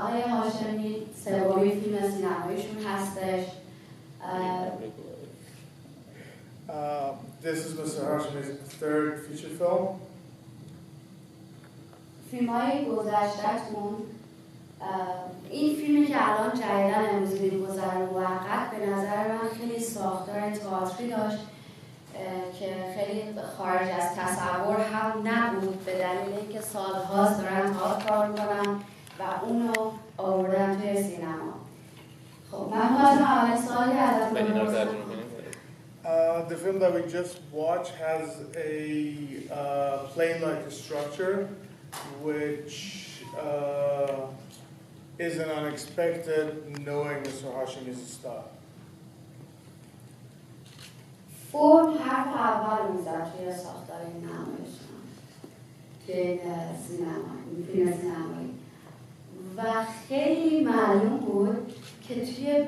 آقای هاشمی سومین فیلم سینماییشون هستش. This is Mr. Hashimi's third feature film. فیلم‌های گذشته‌تون این فیلمی که الان جدیداً امروز دیدیم گذر موقت به نظر من خیلی ساختار تئاتری داشت که خیلی خارج از تصور هم نبود به دلیل اینکه سال‌هاست دارن تئاتر کار می‌کنن و اونو آوردن توی سینما. خب من خواستم اول سوالی ازتون بپرسم. The film that we just watched has a play-like structure, which is an unexpected knowing Mr. Hashimi's style. فرم حرف اول میزد توی ساختار این نمایش توی فیلم سینمایی و خیلی معلوم بود که توی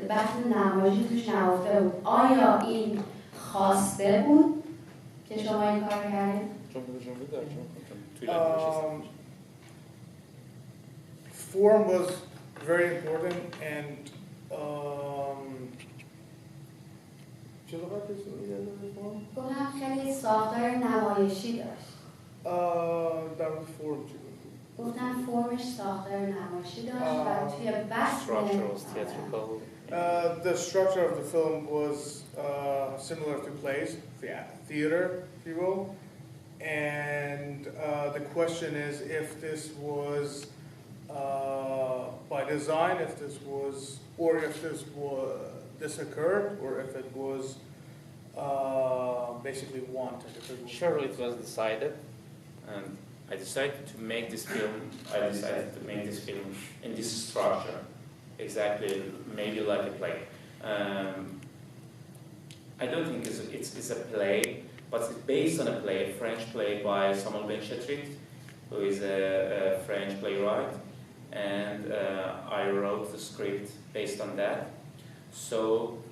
بطن نمایشی توش نهفته بود. آیا این خواسته بود که شما این کار کردید؟ Form was very important and گفتم خیلی ساختار نمایشی داشت. در فرم گفتم فرمش ساختار نمایشی داشت و توی بطن the structure of the film was similar to plays, theater, if you will. And the question is if this was by design, if this was, or if this occurred, or if it was basically wanted. Sure, it was decided, and I decided to make this film. In this structure, exactly, maybe like a play. I don't think it's a play, but it's based on a play, a French play by Samuel Ben-Chetrit, who is a French playwright, and I wrote the script based on that. So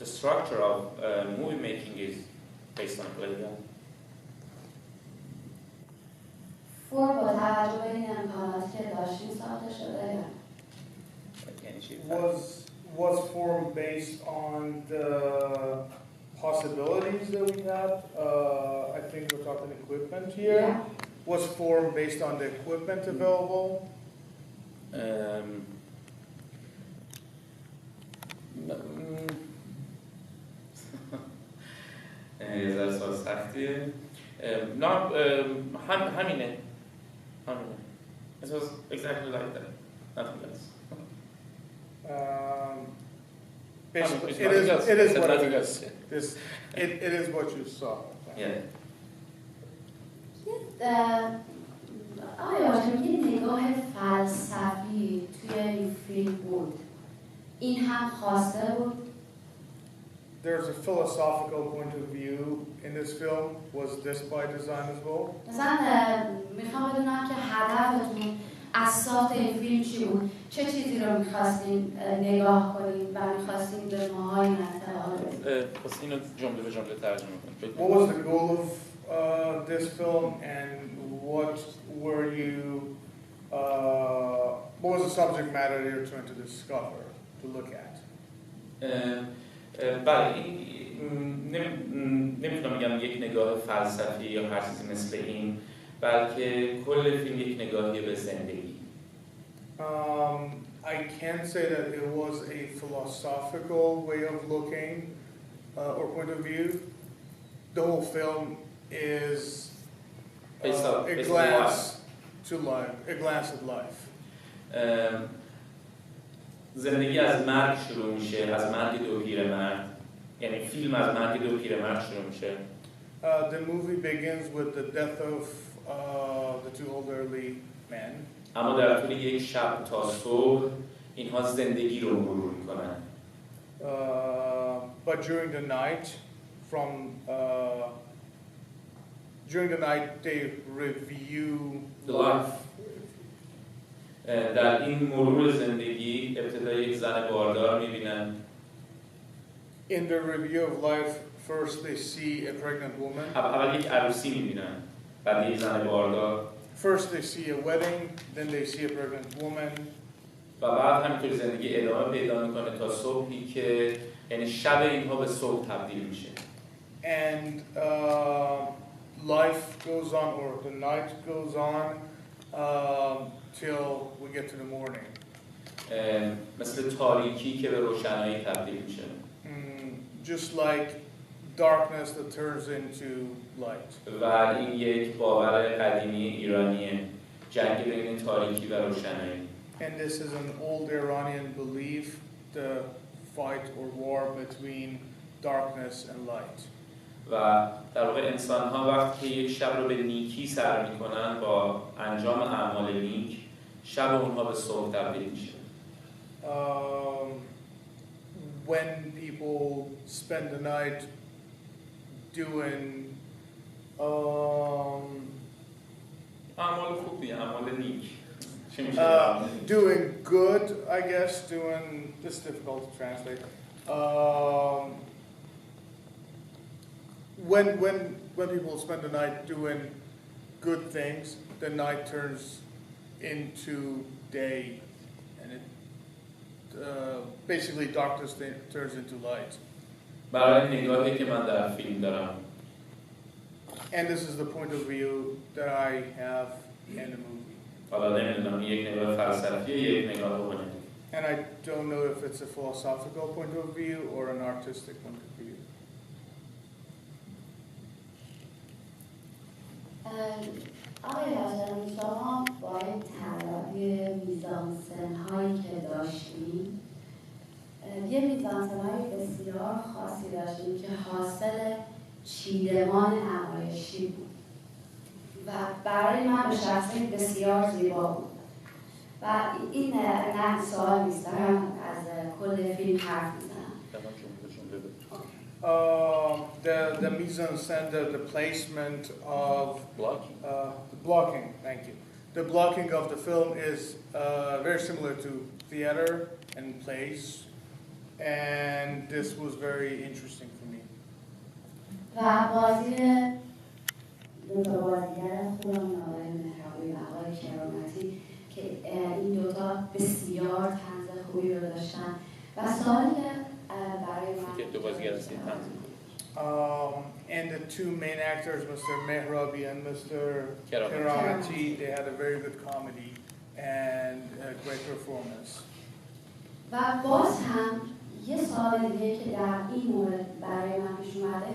the structure of movie making is based on a play. فور با توجه به این امکاناتی که داشتیم ساخته شده یا was formed based on the possibilities that we had. I think we're talking equipment here. Yeah. Was formed based on the equipment available. That's so سختیه. همینه. It was exactly like that. Nothing else. Basically, it is what it is. It is what you saw. Yeah. آیا یه نگاه فلسفی توی این فیلم بود این هم خواسته بود؟ There's a philosophical point of view in this film. Was this by design as well? مثلا میخوام بدونم که هدفتون از ساخت این فیلم چی بود؟ چه چیزی رو میخواستین نگاه کنین و میخواستین به ماهای انتقال بدین؟ پس اینو جمله به جمله ترجمه کنید. What was the goal of this film and what were you what was the subject matter you're trying to discover, to look at? بله نمیتونم بگم یک نگاه فلسفی یا هر چیزی مثل این بلکه کل فیلم یک نگاهی به زندگی. I can say that it was a philosophical way of looking or point of view. The whole film is a glance to life, a glance at life. زندگی از مرگ شروع میشه، از مرگ دو پیرمرد. یعنی فیلم از مرگ دو پیرمرد شروع میشه. The movie begins with the death of the two elderly men. اما در طول یک شب تا صبح اینها زندگی رو مرور میکنن. But during the night they review life. در این مرور زندگی ابتدا یک زن باردار میبینن. In the review of life, first they see a pregnant woman. اول یک عروسی میبینن، بعد یک زن باردار. first they see a wedding, then they see a pregnant woman. و بعد همینطور زندگی ادامه پیدا میکنه تا صبحی که یعنی شب اینها به صبح تبدیل میشه. And life goes on, or the night goes on till we get to the morning. مثل تاریکی که به روشنایی تبدیل میشه. Just like darkness that turns into light. و این یک باور قدیمی ایرانیه، جنگ بین تاریکی و روشنایی. And this is an old Iranian belief, the fight or war between darkness and light. و در واقع انسان‌ها وقتی که یک شب رو به نیکی سر می‌کنن با انجام اعمال نیک، شب اونها به صبح تبدیل میشه. When people spend the night doing اعمال خوبی، اعمال نیک. doing good, I guess, doing, this is difficult to translate. When people spend the night doing good things, the night turns into day, and it basically darkness turns into light. برای نگاهی که من در فیلم دارم. And this is the point of view that I have in the movie. حالا نمیدونم یک نگاه فلسفی یک نگاه هنری. And I don't know if it's a philosophical point of view or an artistic point of view. آقای هاشمی، شما با این طراحی میزانسن هایی که داشتیم یه میزانسن های بسیار خاصی داشتیم که حاصل چیدمان نمایشی بود و برای من به شخصی بسیار زیبا بود و این نه سوال نیست، دارم از کل فیلم حرف میزنم. The mise en scène, the placement of blocking. Thank you. The blocking of the film is very similar to theater and plays, and this was very interesting for me. و بازی دوتا بازیگر خودمون آقای مهرابی و آقای کرامتی که این دوتا بسیار طنز خوبی رو داشتن و سوالی که برای من دو بازیگر هستی and the two main actors, Mr. Mehrabi and Mr. Karamati, they had a very good comedy and a great performance. و باز هم یه سوال دیگه که در این مورد برای من پیش اومده،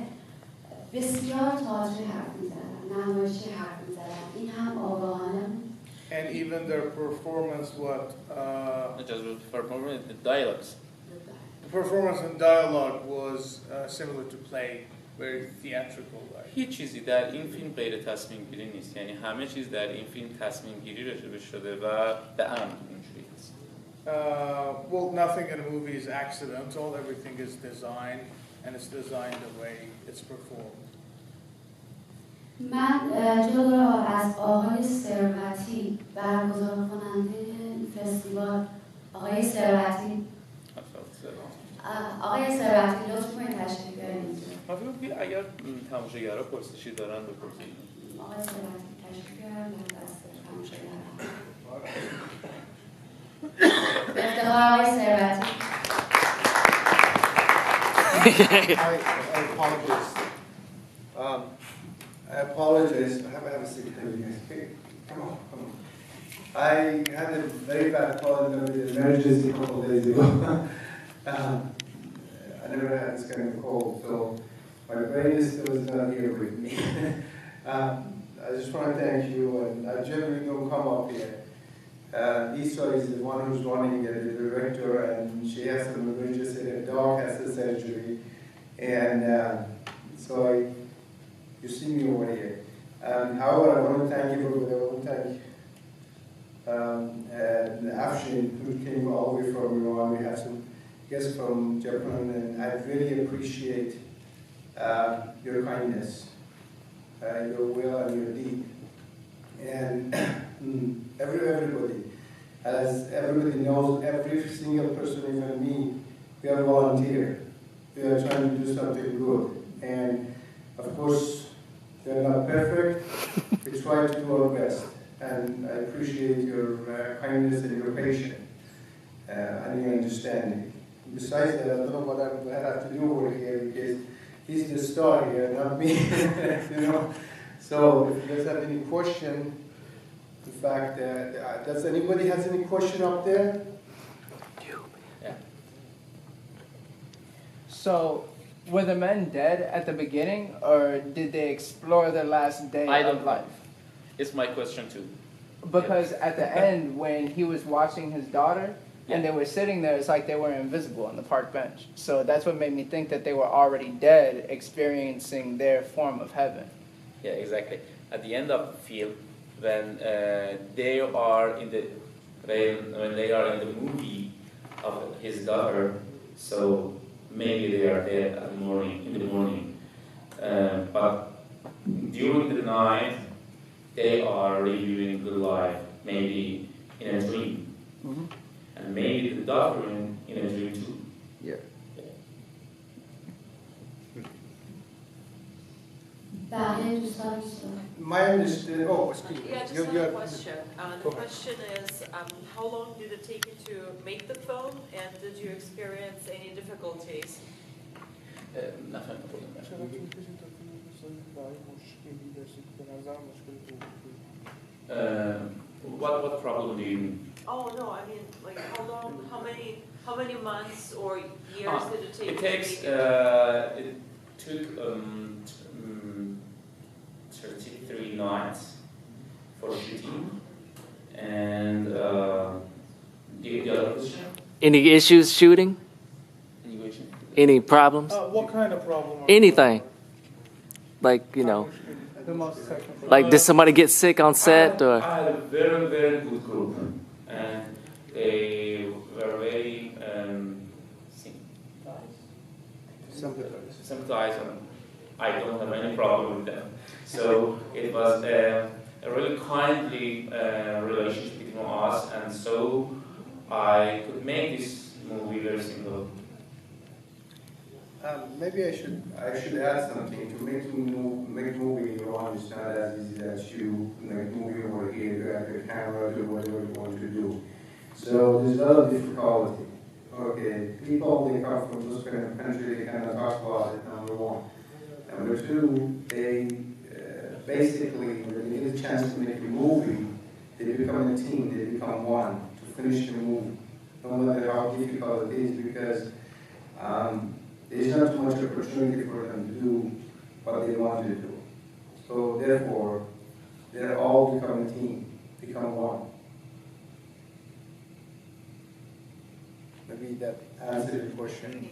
بسیار تئاتری حرف می‌زدن، نمایشی حرف می‌زدن، این هم آگاهانه بود. And even their performance, the dialogues. The performance and dialogue was similar to play, very theatrical. هیچ چیزی در این فیلم غیر تصمیم گیری نیست، یعنی همه چیز در این فیلم تصمیم گیری راجع شده و به عمد اینجوری هست. Well, nothing in a movie is accidental. Everything is designed, and it's designed the way it's performed. من جدا از آقای ثروتی برگزار کننده این فستیوال، آقای ثروتی لطف کنید تشریف بیارید. اگر تماشاگرها پرسشی دارن بپرسید. آقای ثروتی تشریف بیارن من دست تماشاگرها. افتخار آقای ثروتی. I apologize. Have a seat. Come on. I had a very bad cold and an emergency a couple of days ago. I never had this kind of cold, so my brain is still not here with me. I just want to thank you, and I generally don't come up here. Lisa is the one who's running it, the director, and she has some emergency. Her dog has a surgery, and so you see me over here. However, I want to thank you for I want to thank Afshin, who came all the way from Iran. We have some guests from Japan, and I really appreciate your kindness, your will, and your deed. And everybody, as everybody knows, every single person, even me, we are volunteer. We are trying to do something good, and of course, we are not perfect. We try to do our best, and I appreciate your kindness and your patience and your understanding. Besides that, I don't know what I have to do over here because he's the star here, not me. You know. So if you guys have any question, in fact, does anybody has any question up there? Yeah. So, were the men dead at the beginning, or did they explore their last day of life? It's my question too. Because at the end, when he was watching his daughter, and they were sitting there, it's like they were invisible on the park bench. So that's what made me think that they were already dead, experiencing their form of heaven. Yeah, exactly. At the end of the film, when they are in the when they are in the movie of his daughter, so maybe they are dead at the morning, in the morning. But during the night, they are reliving the life, maybe in a dream. Mm-hmm. And maybe the daughter in a dream too. Yeah. My understanding. Oh, excuse me. Yeah, I just have a question. The question is, how long did it take you to make the film, and did you experience any difficulties? What problem do you mean? Oh no, I mean, like how long, how many months or years did it take? It takes. It took 33 nights for shooting, and the other question. Any issues shooting? Any question? Any problems? What kind of problem? Anything? Like, you know, The most technical. like did somebody get sick on set or? I had a very, very good group, and they were very sympathized, and I don't have any problem with them. So it was a really kindly relationship between us, and so I could make this movie very simple. Maybe I should add something to make movie in Iran is not as easy as you make movie over here. You have your camera, do whatever you want to do. So there's a lot of difficulty. Okay, people they come from those kind of country, they cannot talk about it. Number one. Number two, they basically when they get a chance to make a movie, they become a team. They become one to finish the movie, no matter how difficult it is, because. There's not too much opportunity for them to do what they want to do. So therefore, they all become a team, become one. Maybe that answers your question.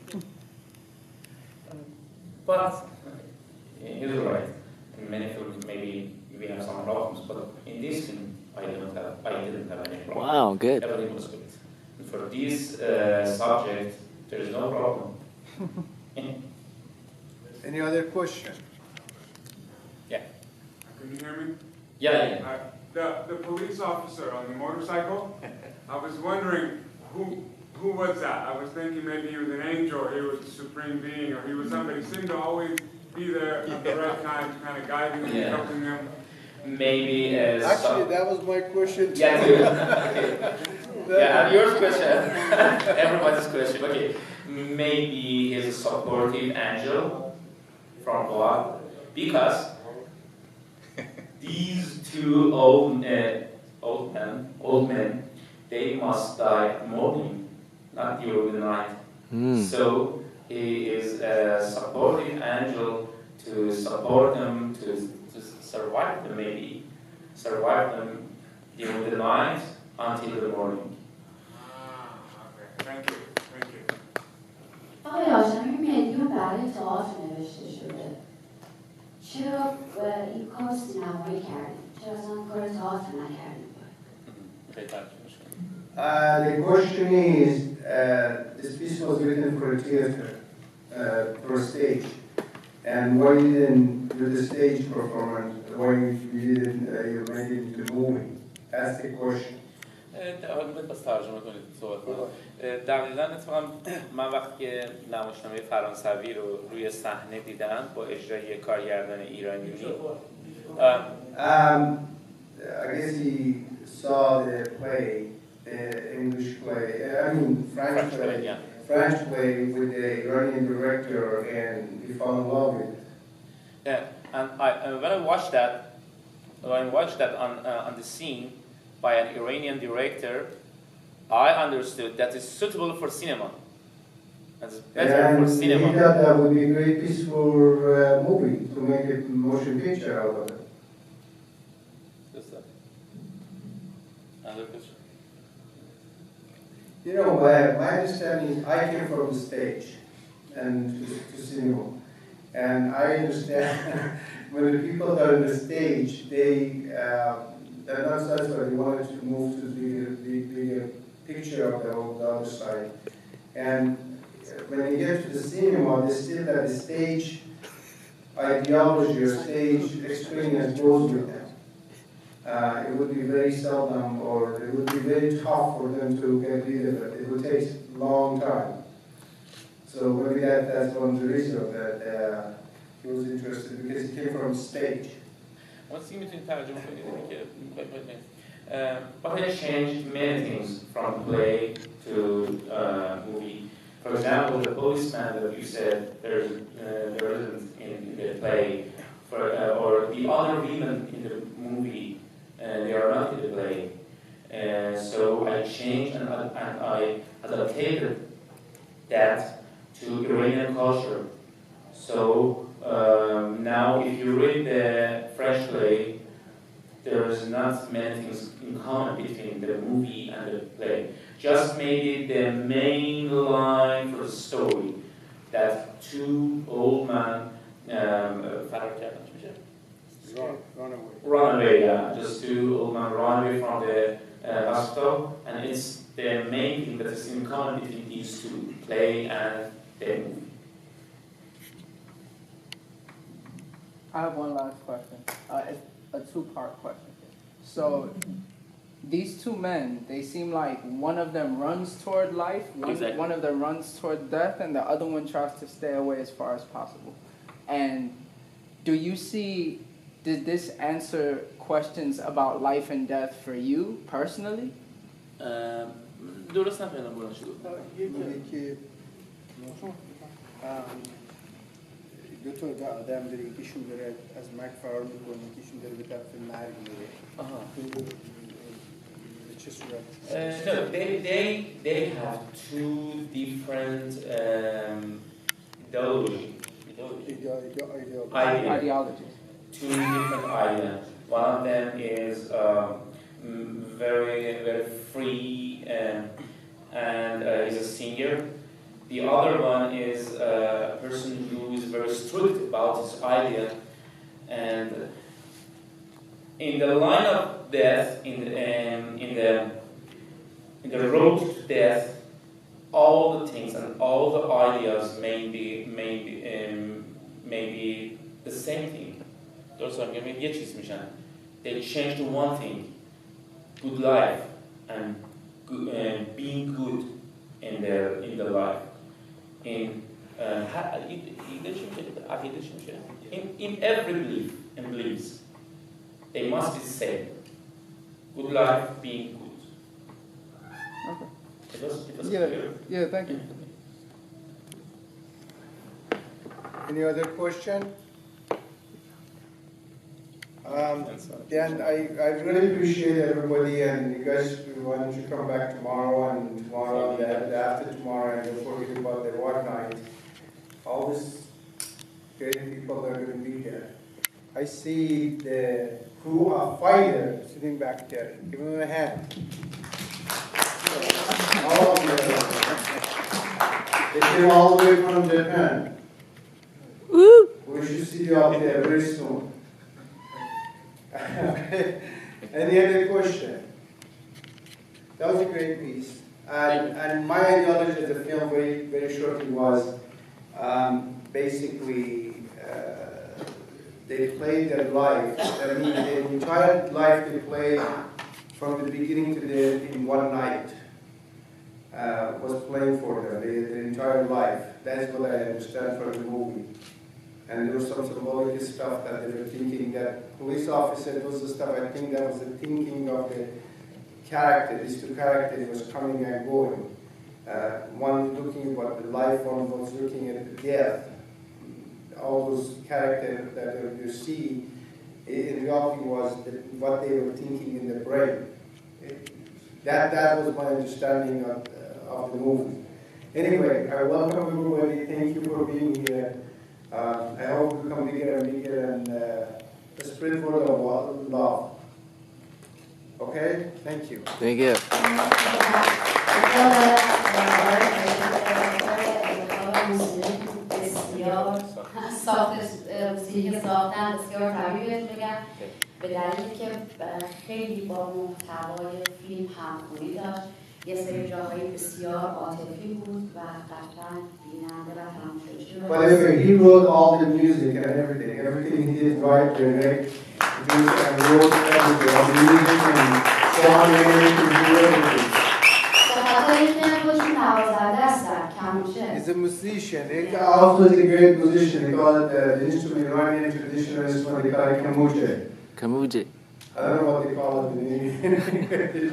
But he's right. In many films, maybe we have some problems, but in this film, I didn't have any problem. Wow, good. Everything was good. And for this subject, there is no problem. Any other question? Yeah. Can you hear me? Yeah. The police officer on the motorcycle, I was wondering who was that? I was thinking maybe he was an angel, or he was a supreme being, or he was somebody. He seemed to always be there at the right time to kind of guide them and helping them. Maybe Actually, that was my question too. Yeah, okay. Yeah, and yours question. Everybody's question. Okay. Maybe he's a supportive angel from God, because these two old men, they must die at morning, not during the night. So he is a supportive angel to support them, to survive them, maybe survive them during the night until the morning. Okay, thank you. آقای هاشمی میلیون برای تئاتر نوشته شده. چرا این کار سینمایی کردیم؟ چرا اصلا کار تئاتر نکردیم؟ The question is, this piece was written for a theater, for a stage, and why you didn't do the stage performance? Why you didn't you made it into the movie? That's the question. بس ترجمه کنید صحبت کنید. دقیقاً اتفاقا من وقتی که نمایشنامه فرانسوی رو روی صحنه دیدم با اجرای کارگردان ایرانی I guess he saw the play, the English play, French play, yeah. French play with the Iranian director, and he fell in love with it. Yeah, and when I watched that on the scene by an Iranian director, I understood that it's suitable for cinema. It's better for He cinema. thought that would be a great peaceful movie to make a motion picture out of it. Just that. Another question. You know, my understanding is I came from the stage and to cinema. And I understand when the people are on the stage, they're not satisfied. They wanted to move to the bigger picture of the other side. And when you get to the cinema, they still have the stage ideology or stage experience goes with them. It would be very seldom, or it would be very tough for them to get rid of it. It would take a long time. So maybe that's one of the reasons that he was interested, because he came from stage. One thing between ترجمه but I changed many things from play to movie. For example, the policeman that you said there isn't in the play, or the other women in the movie, they are not in the play. So I changed and I adapted that to Iranian culture. So now if you read the French play, there's not many things in common between the movie and the play. Just maybe the main line for the story, that two old men run away, yeah. Just two old men run away from the hospital, and it's the main thing that is in common between these two, play and the movie. I have one last question. It's a two-part question. So, these two men, they seem like one of them runs toward life, one of them runs toward death, and the other one tries to stay away as far as possible. And did this answer questions about life and death for you personally? درست نفهمیدم بلند شد. دو تا آدم داره، یکیشون داره از مرگ فرار میکنه، یکیشون داره به طرف مرگ میره. چه صورت؟ No, they have two different Ideologies. Two different ideas. One of them is very, very free and is a singer. The other one is a person who is very strict about his idea, and in the line of death, in the road to death, all the things and all the ideas may be the same thing. They change to one thing: good life and being good in their life. In every belief and beliefs, they must be the same. Good life, being good. Okay. It was clear. Yeah, thank you. Any other question? Dan, I really appreciate everybody, and you guys, why don't you come back tomorrow and after tomorrow, and don't forget about the water night. All these great people are going to be there. I see the crew of fighters sitting back there. Give them a hand. All of them. They came all the way from Japan. Woo! We should see you out there very soon. Okay. Any other question? That was a great piece. And my ideology of the film, very, very shortly, was basically they played their life. I mean, the entire life they played from the beginning to the end in one night was playing for them, the entire life. That's what I understand from the movie. And there was some symbolic stuff that they were thinking that police officer, was the stuff, I think that was the thinking of the character, these two characters was coming and going. One looking at the life, one was looking at the death. All those characters that you see, in reality was what they were thinking in the brain. That was my understanding of the movie. Anyway, I welcome everybody. Thank you for being here. I hope we come bigger and bigger and spread word of love. Okay? Thank you. Thank you. موسیقی ساختن بسیار طبیعی بگم به دلیلی که خیلی با محتوای فیلم همخوانی داشت یه سری جاهای بسیار عاطفی بود و قطعا بیننده و تماشاچی But anyway, he wrote all the music and everything. Everything he did, write, direct, produce, and wrote everything. All the music and song and everything, he did everything. He's a musician. He also is a great musician. He called the instrument, Iranian traditional instrument, they call it kamuje. Kamuje. I don't know what they call it in English.